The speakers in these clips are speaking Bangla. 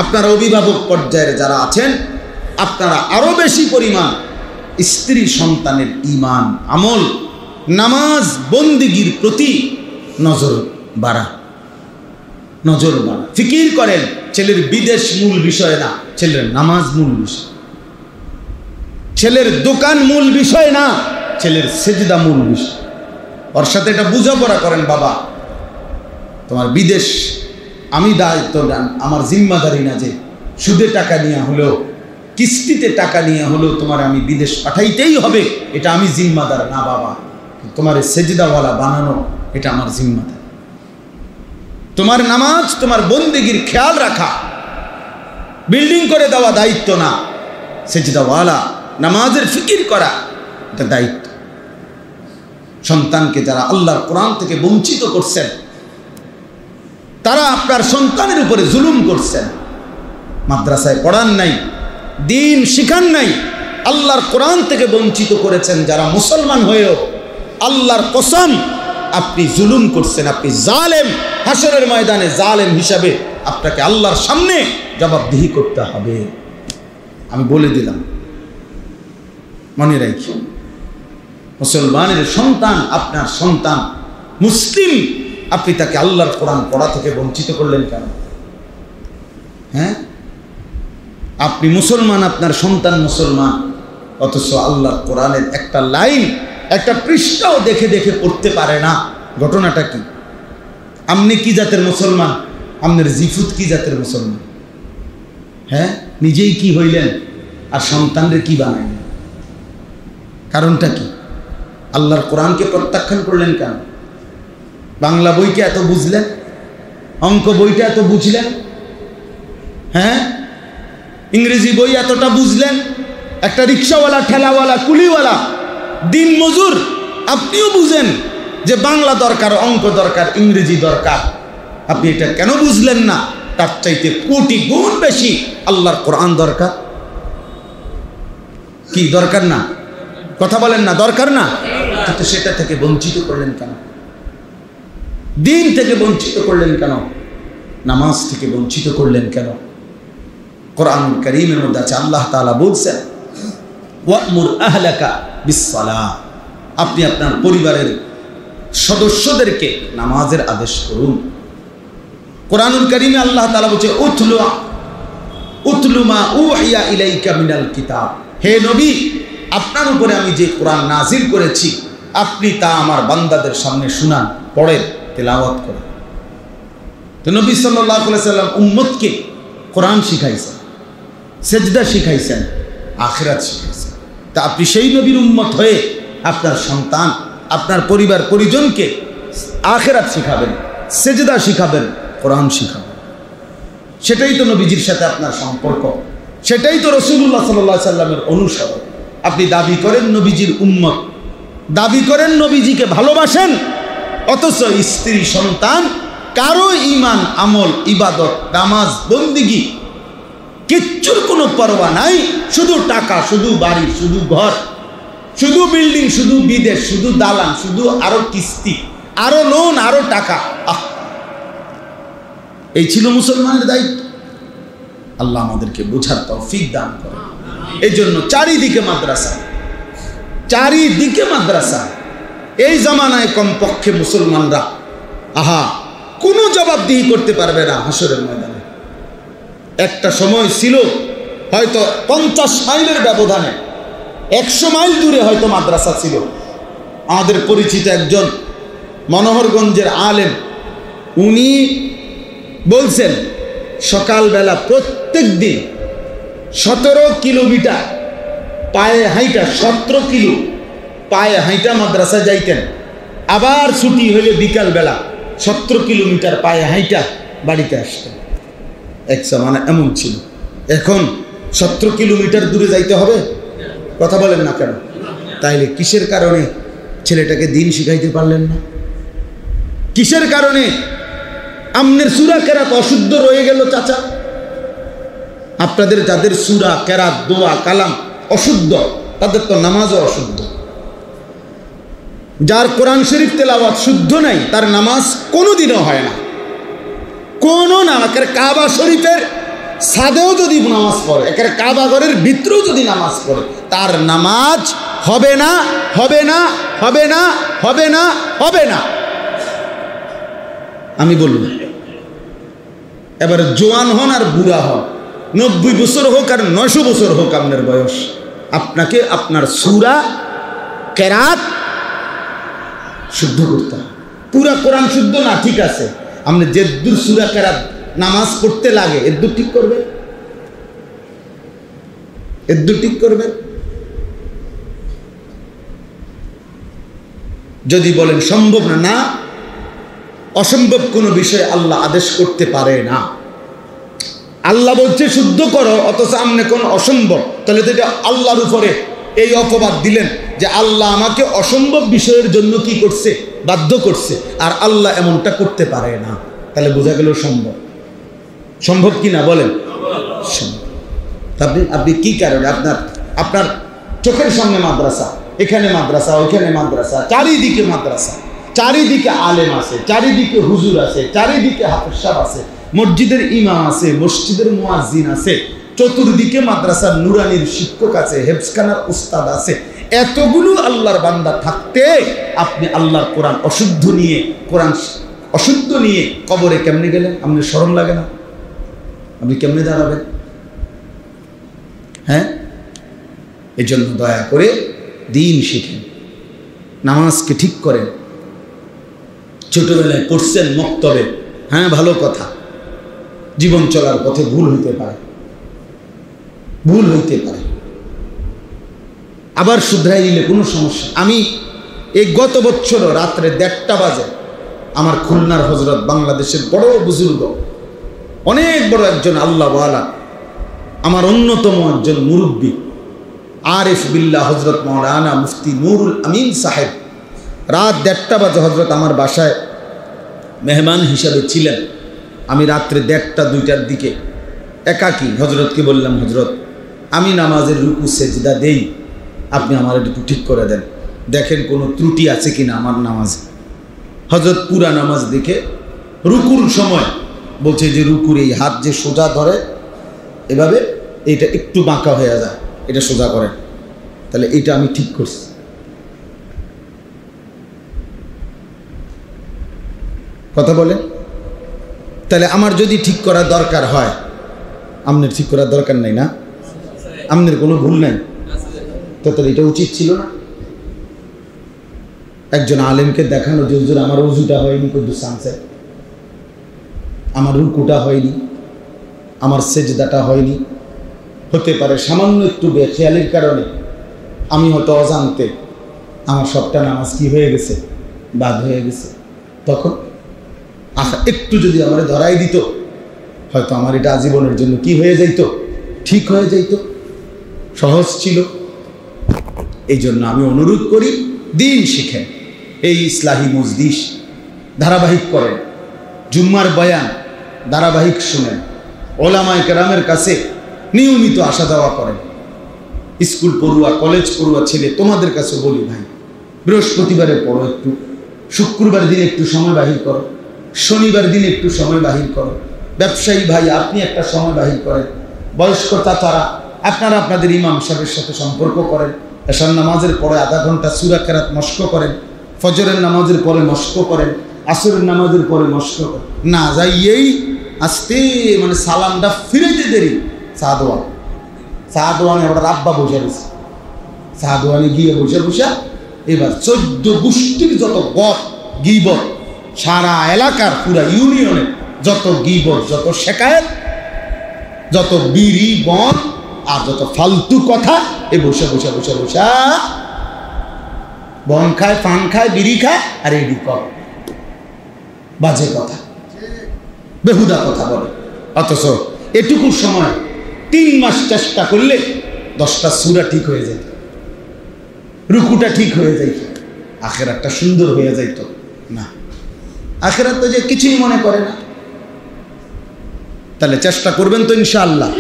আপনারা অভিভাবক পর্যায়ের যারা আছেন, আপনারা আরো বেশি পরিমাণ স্ত্রী সন্তানের ঈমান, আমল, নামাজ, বন্দেগীর প্রতি নজর বাড়া। ফিকির করেন, ছেলের বিদেশ মূল বিষয় না, ছেলের নামাজ মূল বিষয়। ছেলের দোকান মূল বিষয় না, ছেলের সেজদা মূল বিষয়। ওর সাথে এটা বোঝাপড়া করেন, বাবা তোমার বিদেশ আমি দায়িত্ব দেন, আমার জিম্মাদারি না যে সুদে টাকা নিয়ে হলেও, কিস্তিতে টাকা নিয়ে হলেও তোমার আমি বিদেশ পাঠাইতেই হবে, এটা আমি জিম্মাদার না বাবা। তোমার সেজদাওয়ালা বানানো এটা আমার জিম্মাদার। তোমার নামাজ, তোমার বন্দেগীর খেয়াল রাখা, বিল্ডিং করে দেওয়া দায়িত্ব না, সেজদাওয়ালা নামাজের ফিকির করা এটা দায়িত্ব। সন্তানকে যারা আল্লাহর কোরআন থেকে বঞ্চিত করছেন, তারা আপনার সন্তানের উপরে জুলুম করছেন। মাদ্রাসায় পড়ান নাই, দিন শিখান নাই, আল্লাহর কোরআন থেকে বঞ্চিত করেছেন। যারা মুসলমান হয়েও আল্লাহর কসম আপনি জুলুম করছেন, আপনি জালেম। হাসরের ময়দানে জালেম হিসাবে আপনাকে আল্লাহর সামনে জবাবদিহি করতে হবে। আমি বলে দিলাম, মনে রাখুন, মুসলমানের সন্তান আপনার সন্তান, মুসলিম, আপনি তাকে আল্লাহর কোরআন পড়া থেকে বঞ্চিত করলেন কেন? হ্যাঁ, আপনি মুসলমান, আপনার সন্তান মুসলমান, অথচ আল্লাহর কোরআনের একটা লাইন, একটা পৃষ্ঠাও দেখে দেখে পড়তে পারে না। ঘটনাটা কি? আপনি কি জাতের মুসলমান? আপনার জিফুত কি জাতের মুসলমান? হ্যাঁ, নিজেই কি হইলেন আর সন্তানরে কি বানাইলেন? কারণটা কি? আল্লাহর কোরআনকে প্রত্যাখ্যান করলেন কেন? বাংলা বইটা এত বুঝলেন, অঙ্ক বইটা এত বুঝলেন, হ্যাঁ, ইংরেজি বই এতটা বুঝলেন, একটা রিক্সাওয়ালা, ঠেলাওয়ালা, কুলিওয়ালা, দিন মজুর, আপনিও বুঝেন যে বাংলা দরকার, অঙ্ক দরকার, ইংরেজি দরকার। আপনি এটা কেন বুঝলেন না? তার চাইতে কোটি গুণ বেশি আল্লাহর কোরআন দরকার। কি দরকার না? কথা বলেন না, দরকার না? কিন্তু সেটা থেকে বঞ্চিত করলেন কেন? দিন থেকে বঞ্চিত করলেন কেন? নামাজ থেকে বঞ্চিত করলেন কেন? কোরআন কারীমের মধ্যে আছে, আল্লাহ তাআলা বলছেন, ওয়া'মুর আহলাকা বিস-সালাহ, আপনি আপনার পরিবারের সদস্যদেরকে নামাজের আদেশ করুন। কোরআনুল কারীমে আল্লাহ তাআলা বলছে, উতলু মা উহিয়া ইলাইকা মিনাল কিতাব, হে নবী, আপনার উপরে আমি যে কোরআন নাজিল করেছি আপনি তা আমার বান্দাদের সামনে শুনান, পড়েন, তেলাওয়াত করেন। তো নবী সাল্লাল্লাহু আলাইহি সাল্লাম উম্মতকে কোরআন শিখাইছেন, সেজদা শিখাইছেন, আখিরাত শিখাইছেন। তা আপনি সেই নবীর উম্মত হয়ে আপনার সন্তান, আপনার পরিবার পরিজনকে আখিরাত শিখাবেন, সেজদা শিখাবেন, কোরআন শিখাবেন। সেটাই তো নবীজির সাথে আপনার সম্পর্ক, সেটাই তো রাসূলুল্লাহ সাল্লাল্লাহু আলাইহি সাল্লামের অনুসরণ। আপনি দাবি করেন নবীজির উম্মত, দাবি করেন নবীজিকে ভালোবাসেন, অথচ স্ত্রী সন্তান কারো ঈমান, আমল, ইবাদত, নামাজ, বন্দেগী কিচ্ছুর কোনো পরোয়া নাই। শুধু টাকা, শুধু বাড়ি, শুধু ঘর, শুধু বিল্ডিং, শুধু বিদেশ, শুধু দালান, শুধু আরো কিস্তি, আরো লোন, আরো টাকা। এই ছিল মুসলমানের দায়িত্ব। আল্লাহ আমাদেরকে বোঝার তৌফিক দান করেন। এই জন্য চারিদিকে মাদ্রাসা, চারিদিকে মাদ্রাসা। এই জামানায় কমপক্ষে মুসলমানরা কোনো জবাবদিহি করতে পারবে না হাসরের ময়দানে। একটা সময় ছিল হয়তো 50 মাইলের ব্যবধানে, 100 মাইল দূরে হয়তো মাদ্রাসা ছিল। আমাদের পরিচিত একজন মনোহরগঞ্জের আলেম, উনি বলছেন সকালবেলা প্রত্যেক দিন 17 কিলোমিটার পায়ে হাইটা, 17 কিলো পায়ে হাইটা মাদ্রাসায় যাইতেন। আবার ছুটি হলে বিকালবেলা 17 কিলোমিটার পায়ে হাইটা বাড়িতে আসতেন। এক জামানা এমন ছিল। এখন 17 কিলোমিটার দূরে যাইতে হবে? কথা বলেন না কেন? তাইলে কিসের কারণে ছেলেটাকে দিন শিখাইতে পারলেন না? কিসের কারণে আমনের সূরা কেরাত অশুদ্ধ রয়ে গেল? চাচা, আপনাদের যাদের সূরা কেরাত, দোয়া, কালাম অশুদ্ধ, তাদের তো নামাজও অশুদ্ধ। যার কোরআন শরীফ তেলাওয়াত শুদ্ধ নাই, তার নামাজ কোনোদিনও হয় না, কোনো নামাজ। কাবা শরীফের ছাদেও যদি নামাজ পড়ে, একেবারে কাবা ঘরের ভিতরেও যদি নামাজ পড়ে, তার নামাজ হবে না, হবে না, হবে না, হবে না, হবে না। আমি বলব এবার জোয়ান হন আর বুড়া হন, 90 বছর হোক আর 900 বছর হোক আপনার বয়স, আপনাকে আপনার সূরা কেরাত শুদ্ধ করতে হবে। পুরা কোরআন শুদ্ধ না ঠিক আছে, আপনি যেদুর সূরা কেরাত নামাজ পড়তে লাগে এদুর ঠিক করবেন, এদুর ঠিক করবেন। যদি বলেন সম্ভব না, না, অসম্ভব কোনো বিষয় আল্লাহ আদেশ করতে পারে না। আল্লাহ বলছে শুদ্ধ করো, অথচ আপনি কোন অসম্ভব, তাহলে তো এটা আল্লাহর উপরে এই অপবাদ দিলেন যে আল্লাহ আমাকে অসম্ভব বিষয়ের জন্য কি করছে, বাধ্য করছে, আর আল্লাহ এমনটা করতে পারে না। তাহলে বোঝা গেল সম্ভব। সম্ভব কি না বলেন? আপনি কি কারণে আপনার চোখের সামনে মাদ্রাসা, এখানে মাদ্রাসা, ওইখানে মাদ্রাসা, চারিদিকে মাদ্রাসা, চারিদিকে আলেম আছে, চারিদিকে হুজুর আছে, চারিদিকে হাফেজ সাহেব আছে, মসজিদের ইমাম আছে, মসজিদের মুয়াজ্জিন আছে, চতুর্দিকে মাদ্রাসার নুরানির শিক্ষক আছে, হেফজখানার উস্তাদ আছে, এতগুলো আল্লাহর বান্দা থাকতে আপনি আল্লাহর কোরআন অশুদ্ধ নিয়ে, কোরআন অশুদ্ধ নিয়ে কবরে কেমনে গেলেন? আপনার শরম লাগে না? আপনি কেমনে দাঁড়াবেন? হ্যাঁ, এই জন্য দয়া করে দিন শিখেন, নামাজকে ঠিক করেন। ছোটবেলায় পড়ছেন মক্তবে, হ্যাঁ ভালো কথা, জীবন চলার পথে ভুল হইতে পারে, ভুল হইতে পারে, আবার শুধরাই নিলে কোনো সমস্যা। আমি এই গত বছর রাত্রে 1:30 বাজে আমার খুলনার হজরত, বাংলাদেশের বড় বুজুর্গ, অনেক বড় একজন আল্লাহওয়ালা, আমার অন্যতম একজন মুরব্বী, আরিফ বিল্লাহ হজরত মাওলানা মুফতি নুরুল আমিন সাহেব, রাত 1:30 বাজে হজরত আমার বাসায় মেহমান হিসাবে ছিলেন। আমি রাত্রে 1:30-2টার দিকে একাকী হজরতকে বললাম, হজরত আমি নামাজের রুকু সেজদা দেই, আপনি আমার একটু ঠিক করে দেন, দেখেন কোনো ত্রুটি আছে কিনা আমার নামাজে। হজরত পুরা নামাজ দেখে রুকুর সময় বলছে যে রুকুর এই হাত যে সোজা ধরে এভাবে, এইটা একটু বাঁকা হয়ে যায়, এটা সোজা করেন। তাহলে এইটা আমি ঠিক করছি। কথা বলেন? তাহলে আমার যদি ঠিক করার দরকার হয়, আপনার ঠিক করার দরকার নাই না? আপনার কোনো ভুল নাই, তো তাহলে এটা উচিত ছিল না? একজন আলেমকে দেখানো যে হুজুর আমার ওযুটা হয়নি, কুদ্দুস সাহেব আমার রুকুটা হয়নি, আমার সেজদাটা হয়নি, হতে পারে সামান্য একটু বেখেয়ালির কারণে, আমি হয়তো অজান্তে আমার সবটা নামাজ কি হয়ে গেছে, বাদ হয়ে গেছে। তখন একটু যদি আমার ধরাই দিত, হয়তো আমার এটা আজীবনের জন্য কি হয়ে যাইত, ঠিক হয়ে যাইত, সহজ ছিল। এই জন্য আমি অনুরোধ করি, দিন শিখেন, এই ইসলাহি মজলিস ধারাবাহিক করেন, জুম্মার বয়ান ধারাবাহিক শুনেন, ওলামায়ে কেরামের কাছে নিয়মিত আসা যাওয়া করেন। স্কুল পড়ুয়া, কলেজ পড়ুয়া ছেলে, তোমাদের কাছে বলি ভাই, বৃহস্পতিবারে পড়ো একটু, শুক্রবার দিনে একটু সময় বাহির করো, শনিবার দিনে একটু সময় বাহির করো। ব্যবসায়ী ভাই আপনি একটা সময় বাহির করেন, বয়স্ক চাচারা আপনারা আপনাদের ইমাম সাহেবের সাথে সম্পর্ক করেন, এশার নামাজের পরে আধা ঘন্টা সূরা কেরাত মস্ক করেন, ফজরের নামাজের পরে মস্ক করেন, আসরের নামাজের পরে মস্ক করেন। না যাইয়েই আসতে মানে সালামটা ফিরাইতে দেরি, সাহাদওয়ানে ওটা রাব্বা বসে রয়েছে, সাহাদওয়ানে গিয়ে বসে বসে এবার 14 গোষ্ঠীর যত গপ গীবত, সারা এলাকার পুরা ইউনিয়নের যত গীবত, যত শেকায়েত, যত বিড়ি বন আর যত ফালতু কথা, এ বসে বসে বসে বসে বন খায়, পান খায়, বিড়ি খায়, আর এডি কর বাজে কথা, বেহুদা কথা বলে। অথচ এটুকু সময় 3 মাস চেষ্টা করলে 10টা সূরা ঠিক হয়ে যেত, রুকুটা ঠিক হয়ে যাইত, আখিরাতটা সুন্দর হয়ে যাইত। না, আখিরাত তো যে কিছুই মনে করে না। তাহলে চেষ্টা করবেন তো ইনশাআল্লাহ?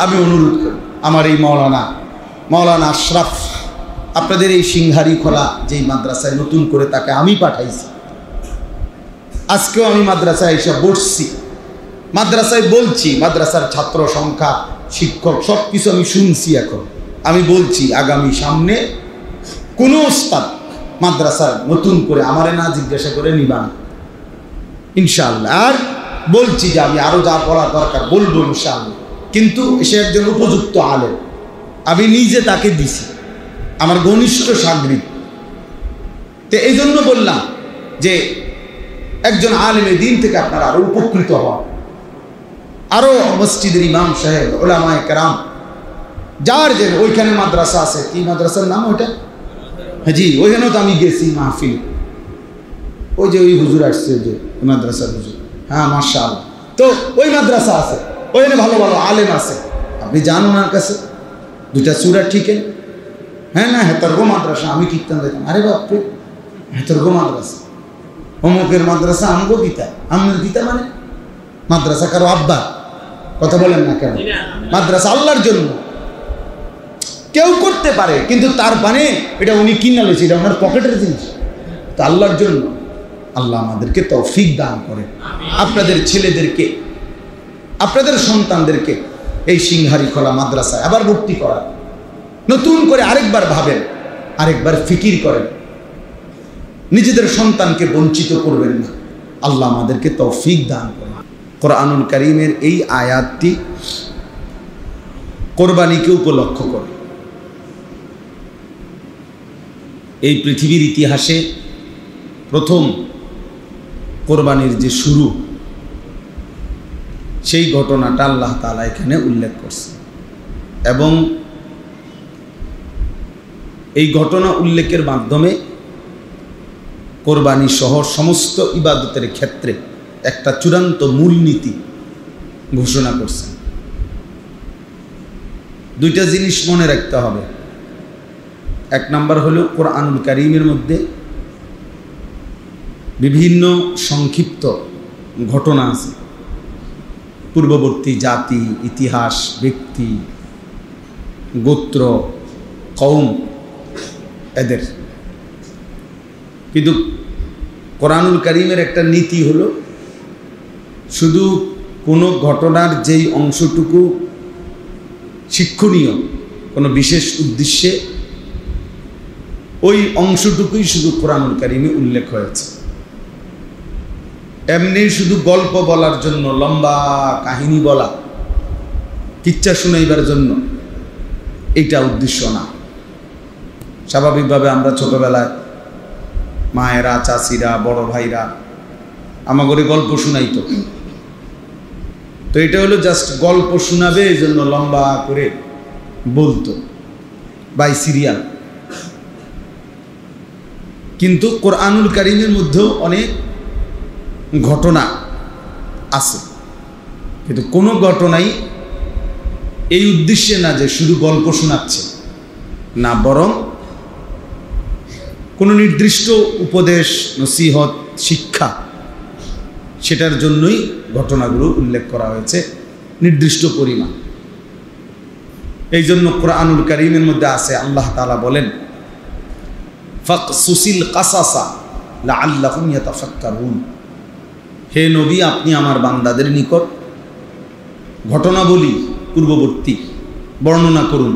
আমি অনুরোধ করি, আমার এই মাওলানা আশরাফ, আপনাদের এই সিংহারি খোলা যেই মাদ্রাসায় নতুন করে তাকে আমি পাঠাইছি, আজকেও আমি মাদ্রাসায় এসে বসছি, মাদ্রাসায় বলছি, মাদ্রাসার ছাত্র সংখ্যা, শিক্ষক সব কিছু আমি শুনছি। এখন আমি বলছি আগামী সামনে কোনো ওস্তাদ মাদ্রাসার নতুন করে আমারে না জিজ্ঞাসা করে নিবা না ইনশাআল্লাহ। আর বলছি যে আমি আরও যা পড়ার দরকার বলবো ইনশাআল্লাহ, কিন্তু সে একজন উপযুক্ত আলেম, আমি নিজে তাকে দিছি, আমার ঘনিষ্ঠ সাগরিক। তো এই জন্য বললাম যে একজন আলেমের দিন থেকে আপনারা আরো উপকৃত হন, আরো মসজিদের ইমাম সাহেব, ওলামায়ে কেরাম, যার যে ওইখানে মাদ্রাসা আছে, কি মাদ্রাসার নাম ওইটা? হ্যাঁ জি, ওইখানেও তো আমি গেছি মাহফিল, ওই যে ওই হুজুর আসছে যে মাদ্রাসার হুজুর, হ্যাঁ মাশাআল্লাহ। তো ওই মাদ্রাসা আছে, ওইখানে ভালো ভালো আলেম আছে, আপনি যান ওনার কাছে, দুটা সূরা ঠিকেন। হ্যাঁ না, হেতর্গো মাদ্রাসা, আমি কীর্তন দেখলাম, আরে বাপরে হেতর্গো মাদ্রাসা, অমুকের মাদ্রাসা, আমগো গীতা, আমনের গীতা মানে মাদ্রাসা কারো আব্বা, কথা বলেন না কেন? মাদ্রাসা আল্লাহর জন্য, কেউ করতে পারে, কিন্তু তার মানে এটা উনি কিনা লইছে, এটা ওনার পকেটের জিনিস, তা আল্লাহর জন্য। আল্লাহ আমাদেরকে তৌফিক দান করে, আপনাদের ছেলেদেরকে, আপনাদের সন্তানদেরকে এই সিংহারি খোলা মাদ্রাসায় আবার ভর্তি করা, নতুন করে আরেকবার ভাবেন, আরেকবার ফিকির করেন, নিজেদের সন্তানকে বঞ্চিত করবেন না। আল্লাহ আমাদেরকে তৌফিক দান করেন। কোরআনুল কারীমের এই আয়াতটি কোরবানিকে উপলক্ষ করে। এই পৃথিবীর ইতিহাসে প্রথম কোরবানির যে শুরু, সেই ঘটনাটা আল্লাহ তাআলা এখানে উল্লেখ করছে, এবং এই ঘটনা উল্লেখের মাধ্যমে কোরবানি সহ সমস্ত ইবাদতের ক্ষেত্রে একটা চূড়ান্ত মূলনীতি ঘোষণা করছেন। দুইটা জিনিস মনে রাখতে হবে। এক নাম্বার হলো কোরআনুল কারীমের মধ্যে বিভিন্ন সংক্ষিপ্ত ঘটনা আছে, পূর্ববর্তী জাতি, ইতিহাস, ব্যক্তি, গোত্র, কওম, এদের। কিন্তু কোরআনুল কারীমের একটা নীতি হলো শুধু কোনো ঘটনার যেই অংশটুকু শিক্ষণীয়, কোনো বিশেষ উদ্দেশ্যে, ওই অংশটুকুই শুধু কোরআনুল কারীমে উল্লেখ হয়েছে। এমনি শুধু গল্প বলার জন্য, লম্বা কাহিনী বলা, কিচ্ছা শুনাইবার জন্য, এইটা উদ্দেশ্য না। স্বাভাবিকভাবে আমরা ছোটবেলায় মায়েরা, চাচিরা, বড় ভাইরা আমাগরে গল্প শুনাইতো, তো এটা হলো জাস্ট গল্প শোনাবে, এই জন্য লম্বা করে বলতো, বাই সিরিয়াল। কিন্তু কোরআনুল কারীমের মধ্যেও অনেক ঘটনা আছে, কিন্তু কোনো ঘটনাই এই উদ্দেশ্যে না যে শুধু গল্প শোনাচ্ছে, না, বরং কোনো নির্দিষ্ট উপদেশ, নসিহত, শিক্ষা, সেটার জন্যই ঘটনাগুলো উল্লেখ করা হয়েছে নির্দিষ্ট পরিমাণ। এই জন্য কোরআনুল কারীমের মধ্যে আছে, আল্লাহ তাআলা বলেন, ফাকসুসিল কাসাসা লাআল্লাহুম ইয়াতাফাক্কারুন। হে নবী, আপনি আমার বান্দাদের নিকট ঘটনাবলী পূর্ববর্তী বর্ণনা করুন।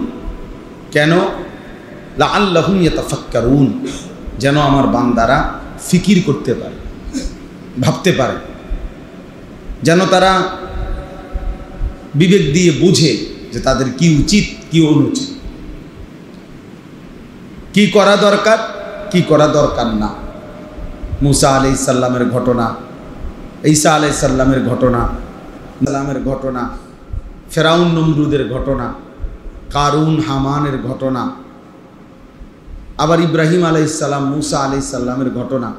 কেন? লাআল্লাহুম ইয়াতাফাক্কারুন, যেন আমার বান্দারা ফিকির করতে পারে, ভাবতে পারে, যেন তারা বিবেক দিয়ে বুঝে যে তাদের কি উচিত, কি অনুচিত, কি করা দরকার, কি করা দরকার না। মুসা আলাইহিস সালামের ঘটনা, ঈসা আলাইহিস সালামের ঘটনা, ফেরাউন নমরুদের ঘটনা, কারুন হামানের ঘটনা, আবার ইব্রাহিম আলাইহিস সালাম, মুসা আলাইহিস সালামের ঘটনা।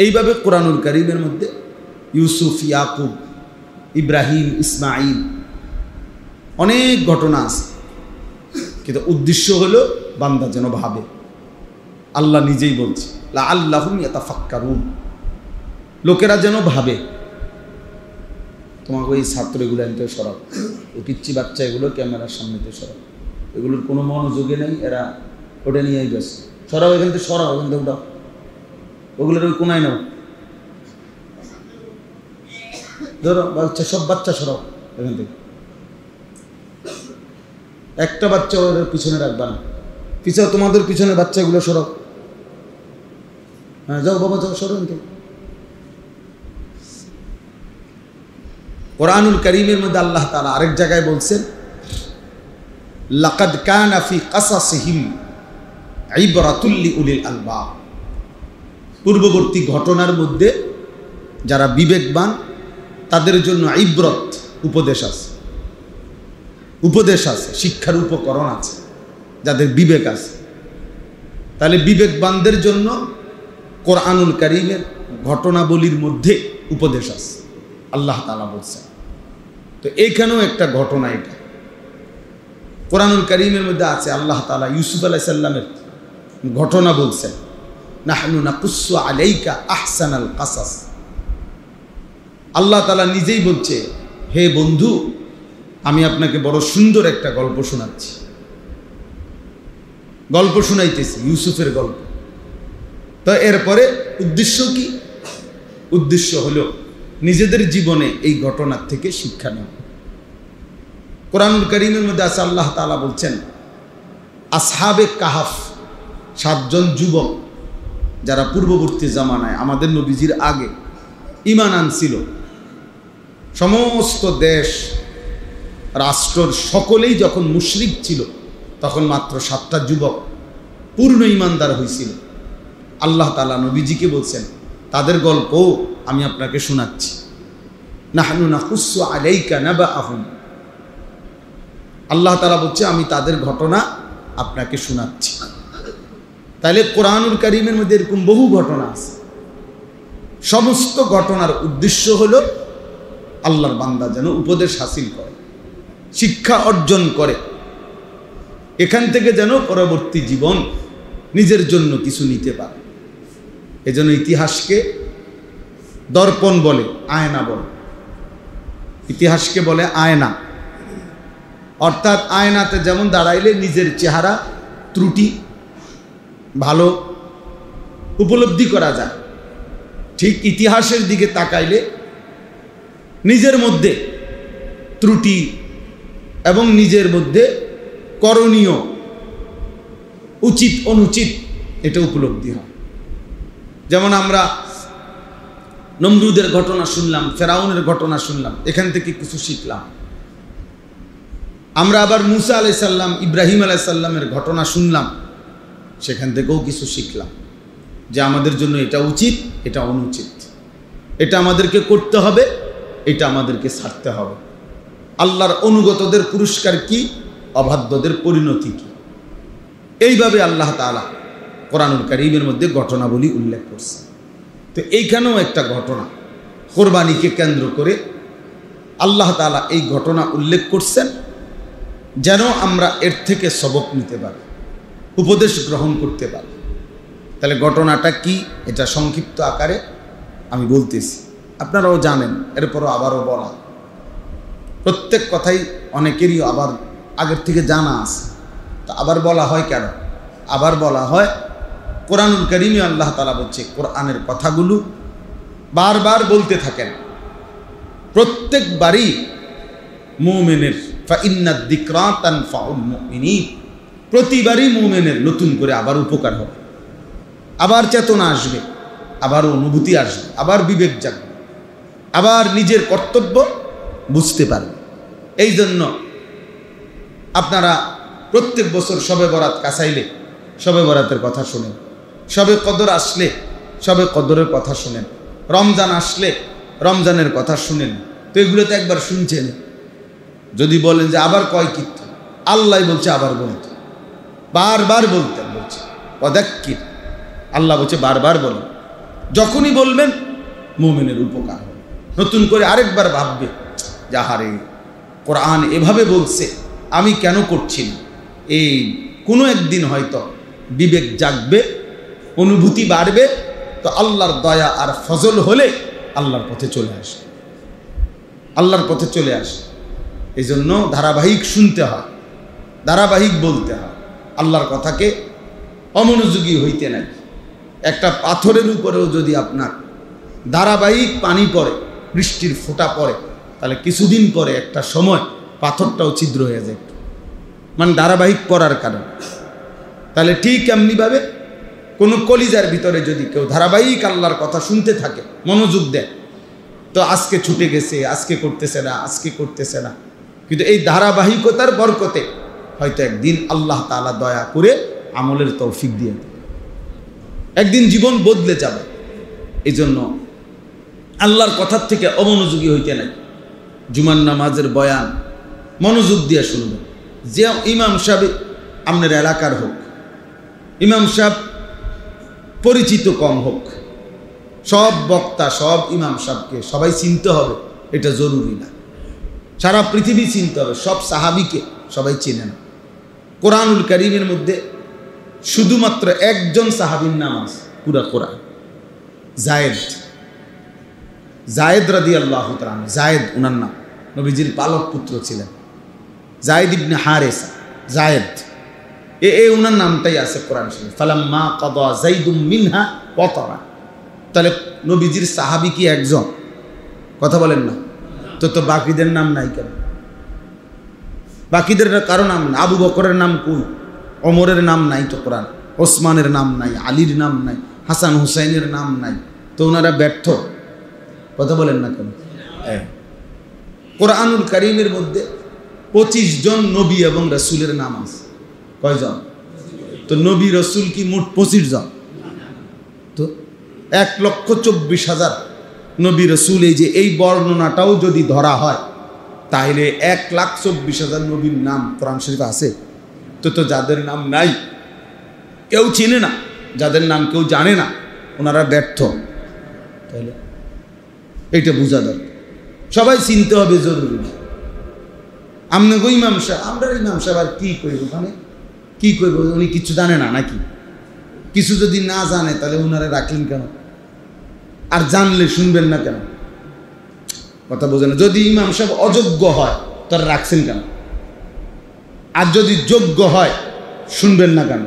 এইভাবে কোরআনুল কারীমের মধ্যে ইউসুফ, ইয়াকুব, ইব্রাহিম, ইসমাইল, অনেক ঘটনা আছে। কিন্তু উদ্দেশ্য হলো বান্দা যেন ভাবে। আল্লাহ নিজেই বলছে, লাআল্লাহুম ইয়াতাফাক্কারুন, লোকেরা যেন ভাবে। তোমাকে ওই ছাত্রগুলো এনতে সরাও, ওই পিচ্ছি বাচ্চা এগুলো ক্যামেরার সামনেতে সরাও, এগুলোর কোনো মনোযোগে নেই, এরা ওটা নিয়েই ব্যস্ত। সরাও এখান থেকে, সরাও এখান থেকে, ওটাও ওগুলোর ওই কোনায় নাও। ধরো বাচ্চা, সব বাচ্চা সরাও এখান থেকে, একটা বাচ্চা ওদের পিছনে রাখবা না, পিছনে তোমাদের পিছনে বাচ্চাগুলো সরাও। হ্যাঁ যাও বাবা যাও, সরো। কোরআনুল কারীমের মধ্যে আল্লাহ তাআলা আরেক জায়গায় বলছেন, লাকাদ কানা ফি কাসাসিহিম ইবরাতুল লিউলিল আলবাব। পূর্ববর্তী ঘটনার মধ্যে যারা বিবেকবান তাদের জন্য ইবরত, উপদেশ আছে, উপদেশ আছে, শিক্ষার উপকরণ আছে, যাদের বিবেক আছে। তাহলে বিবেকবানদের জন্য কোরআনুল কারীমের ঘটনাবলীর মধ্যে উপদেশ আছে, আল্লাহ তাআলা বলছেন। তো এইখানেও একটা ঘটনা, এটা কোরআনুল কারীমের মধ্যে আছে। আল্লাহ তাআলা ইউসুফ আলাইহিস সালামের ঘটনা বলছেন, নাহনু নাকুসু আলাইকা আহসানাল কাসাস। আল্লাহ তাআলা নিজেই বলছে, হে বন্ধু, আমি আপনাকে বড় সুন্দর একটা গল্প শোনাচ্ছি, গল্প শোনাইতেছি, ইউসুফের গল্প। তো এরপরে উদ্দেশ্য কি? উদ্দেশ্য হলো নিজেদের জীবনে এই ঘটনার থেকে শিক্ষা নেওয়া। কোরআনুল কারীমের মধ্যে আছে, আল্লাহ তাআলা বলছেন, আসহাবে কাহাফ, 7 জন যুবক যারা পূর্ববর্তী জামানায় আমাদের নবীজির আগে ঈমান আনছিল। সমস্ত দেশ রাষ্ট্রের সকলেই যখন মুশরিক ছিল, তখন মাত্র 7টা যুবক পূর্ণ ঈমানদার হয়েছিল। আল্লাহ তাআলা নবীজিকে বলছেন, তাদের গল্পও আমি আপনাকে শোনাচ্ছি। নাহনু নাকুসু আলাইকা নাবাআহুম। আল্লাহ তাআলা বলছে, আমি তাদের ঘটনা আপনাকে শোনাচ্ছি। তাহলে কোরআনুল কারীমের মধ্যে এরকম বহু ঘটনা আছে। সমস্ত ঘটনার উদ্দেশ্য হলো আল্লাহর বান্দা যেন উপদেশ হাসিল করে, শিক্ষা অর্জন করে, এখান থেকে যেন পরবর্তী জীবন নিজের জন্য কিছু নিতে পারে। এজন্য ইতিহাসকে দর্পণ বলে, আয়না বলে। ইতিহাসকে বলে আয়না, অর্থাৎ আয়নাতে যেমন দাঁড়াইলে নিজের চেহারা ত্রুটি ভালো উপলব্ধি করা যায়, ঠিক ইতিহাসের দিকে তাকাইলে নিজের মধ্যে ত্রুটি এবং নিজের মধ্যে করণীয়, উচিত অনুচিত, এটা উপলব্ধি হয়। যেমন আমরা নমরুদের ঘটনা শুনলাম, ফেরাউনের ঘটনা শুনলাম, এখান থেকে কিছু শিখলাম। আমরা আবার মুসা আলাইহিস সালাম, ইব্রাহিম আলাইহিস সালামের ঘটনা শুনলাম, সেখান থেকেও কিছু শিখলাম যে আমাদের জন্য এটা উচিত, এটা অনুচিত, এটা আমাদেরকে করতে হবে, এটা আমাদেরকে ছাড়তে হবে। আল্লাহর অনুগতদের পুরস্কার কি, অবাধ্যদের পরিণতি কি। এইভাবে আল্লাহ তাআলা কোরআনুল কারীমের মধ্যে ঘটনাবলী উল্লেখ করছে। তো এইখানেও একটা ঘটনা, কোরবানিকে কেন্দ্র করে আল্লাহ তাআলা এই ঘটনা উল্লেখ করছেন, যেন আমরা এর থেকে সবক নিতে পারি, উপদেশ গ্রহণ করতে পারি। তাহলে ঘটনাটা কি, এটা সংক্ষিপ্ত আকারে আমি বলতেছি, আপনারাও জানেন, এরপরও আবারও বলা। প্রত্যেক কথাই অনেকেরই আবার আগের থেকে জানা আছে, তা আবার বলা হয় কেন? আবার বলা হয়, কোরআনুল কারীমে আল্লাহ তাআলা বলছে, কোরআনের কথাগুলো বারবার বলতে থাকেন, প্রত্যেকবারই মুমিনের ফাইন্নাদ যিকরা তানফাউল মুমিনিন, প্রতিবারই মুমিনের নতুন করে আবার উপকার হবে, আবার চেতনা আসবে, আবার অনুভূতি আসবে, আবার বিবেক জাগবে, আবার নিজের কর্তব্য বুঝতে পারবে। এই জন্য আপনারা প্রত্যেক বছর শবে বরাত কাছাইলে শবে বরাতের কথা শোনেন, শবে কদর আসলে শবে কদরের কথা শোনেন, রমজান আসলে রমজানের কথা শুনেন। তো এগুলো তো একবার শুনছেন, যদি বলেন যে আবার কয় কীর্তন, আল্লাহ বলছে আবার বলতে, বারবার বলতে বলছে, ওয়াদাক্কির, আল্লাহ বলছে বারবার বলেন। যখনই বলবেন মুমিনের উপকার হবে, নতুন করে আরেকবার ভাববে, যাহারে কোরআন এভাবে বলছে, আমি কেন করছি না। এই কোনো একদিন হয়তো বিবেক জাগবে, অনুভূতি বাড়বে, তো আল্লাহর দয়া আর ফজল হলে আল্লাহর পথে চলে আসে, আল্লাহর পথে চলে আসে। এই জন্য ধারাবাহিক শুনতে হয়, ধারাবাহিক বলতে হয়, আল্লাহর কথাকে অমনোযোগী হইতে নাই। একটা পাথরের উপরেও যদি আপনার ধারাবাহিক পানি পড়ে, বৃষ্টির ফোঁটা পড়ে, তাহলে কিছুদিন পরে একটা সময় পাথরটাও ছিদ্র হয়ে যায়, মানে ধারাবাহিক পড়ার কারণে। তাহলে ঠিক এমনিভাবে কোনো কলিজার ভিতরে যদি কেউ ধারাবাহিক আল্লাহর কথা শুনতে থাকে, মনোযোগ দেয়, তো আজকে ছুটে গেছে, আজকে করতেছে না, আজকে করতেছে না, কিন্তু এই ধারাবাহিকতার বরকতে হয়তো একদিন আল্লাহ তাআলা দয়া করে আমলের তৌফিক দিয়ে দেবে, একদিন জীবন বদলে যাবে। এই জন্য আল্লাহর কথার থেকে অমনোযোগী হইতে নাই। জুমার নামাজের বয়ান মনোযোগ দিয়ে শুনবেন। যে ইমাম সাহেব আপনার এলাকার হোক, ইমাম সাহেব পরিচিত কম হোক, সব বক্তা সব ইমাম সাহেবকে সবাই চিনতে হবে এটা জরুরি না। সারা পৃথিবী চিনতে হবে, সব সাহাবিকে সবাই চেনে না। কোরআনুল কারীমের মধ্যে শুধুমাত্র একজন সাহাবীর নাম আছে পুরা কোরআন, জায়েদ রাদিয়াল্লাহু তাআলা। জায়েদ ওনার নাম, নবীজির পালক পুত্র ছিলেন, জায়েদ ইবনে হারেসা। জায়েদ ওনার নামটাই আছে কোরআন শরীফ, ফালাম্মা কাদা যাইদুম মিনহা ওয়াতারা। তাহলে নবীজির সাহাবী কি একজন? কথা বলেন না তো বাকিদের নাম নাই কেন? বাকিদের কারো নাম না। আবু বকরের নাম কই? ওমরের নাম নাই তো কোরআন, ওসমানের নাম নাই, আলীর নাম নাই, হাসান হুসাইনের নাম নাই, তো ওনারা ব্যর্থ। কথা বলেন না কেন? কোরআনুল কারীমের মধ্যে 25 জন নবী এবং রাসূলের নাম আছে। কয়জন? তো নবী রাসূল কি মোট 25 জন? তো 1,24,000 নবী রাসূল। এই যে এই বর্ণনাটাও যদি ধরা হয়, তাহলে 1,24,000 নবীর নাম কোরআন শরীফে আছে। তো যাদের নাম নাই, কেউ চিনে না, যাদের নাম কেউ জানে না, ওনারা ব্যর্থ। তাহলে এইটা বোঝা দরকার, সবাই চিনতে হবে, জরুরি। আমনে গো ইমাম সাহেব, আমরা ইমাম সাহেব আর কী করব, ওখানে কী করব? উনি কিছু জানে না নাকি? কিছু যদি না জানে তাহলে ওনারা রাখলেন কেন? আর জানলে শুনবেন না কেন? কথা বোঝেন না। যদি ইমাম সাহেব অযোগ্য হয় তারা রাখছেন কেন? আর যদি যোগ্য হয় শুনবেন না কেন?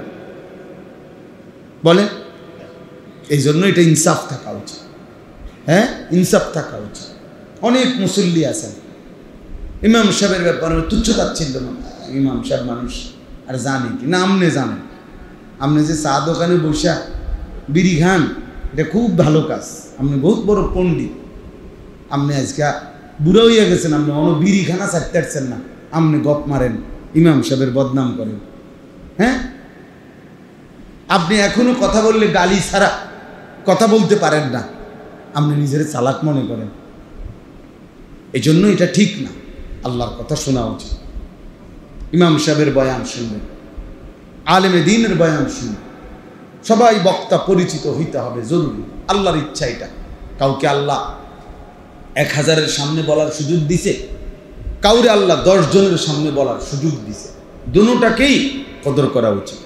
বলে এই জন্য এটা ইনসাফ থাকা উচিত। হ্যাঁ, ইনসাফ থাকা উচিত। অনেক মুসল্লি আছেন ইমাম সাহেবের ব্যাপারে তুচ্ছতাচ্ছিল্য না। ইমাম সাহেব মানুষ আর জানে কি না? আমনে জানেন, আপনি যে চা দোকানে বসা বিড়ি খান, এটা খুব ভালো কাজ। আপনি বহুত বড় পণ্ডিত, আপনি আজকে বুড়ো হইয়া গেছেন, আপনি অন্য বিড়ি খানা ছাড়তে পারছেন না, আপনি গপ মারেন, ইমাম সাহেবের বদনাম করেন। হ্যাঁ, আপনি এখনো কথা বললে গালি ছাড়া কথা বলতে পারেন না, আপনি নিজের চালাক মনে করেন। এই জন্য এটা ঠিক না। আল্লাহর কথা শোনা উচিত। ইমাম সাহেবের বয়ান শুনবেন, আলেমে দ্বীনের বয়ান শুনবেন। সবাই বক্তা পরিচিত হইতে হবে, জরুরি। আল্লাহর ইচ্ছা এটা। কাউকে আল্লাহ 1000-এর সামনে বলার সুযোগ দিছে, কাউরে আল্লাহ 10 জনের সামনে বলার সুযোগ দিছে। দুটোটাকেই কদর করা উচিত।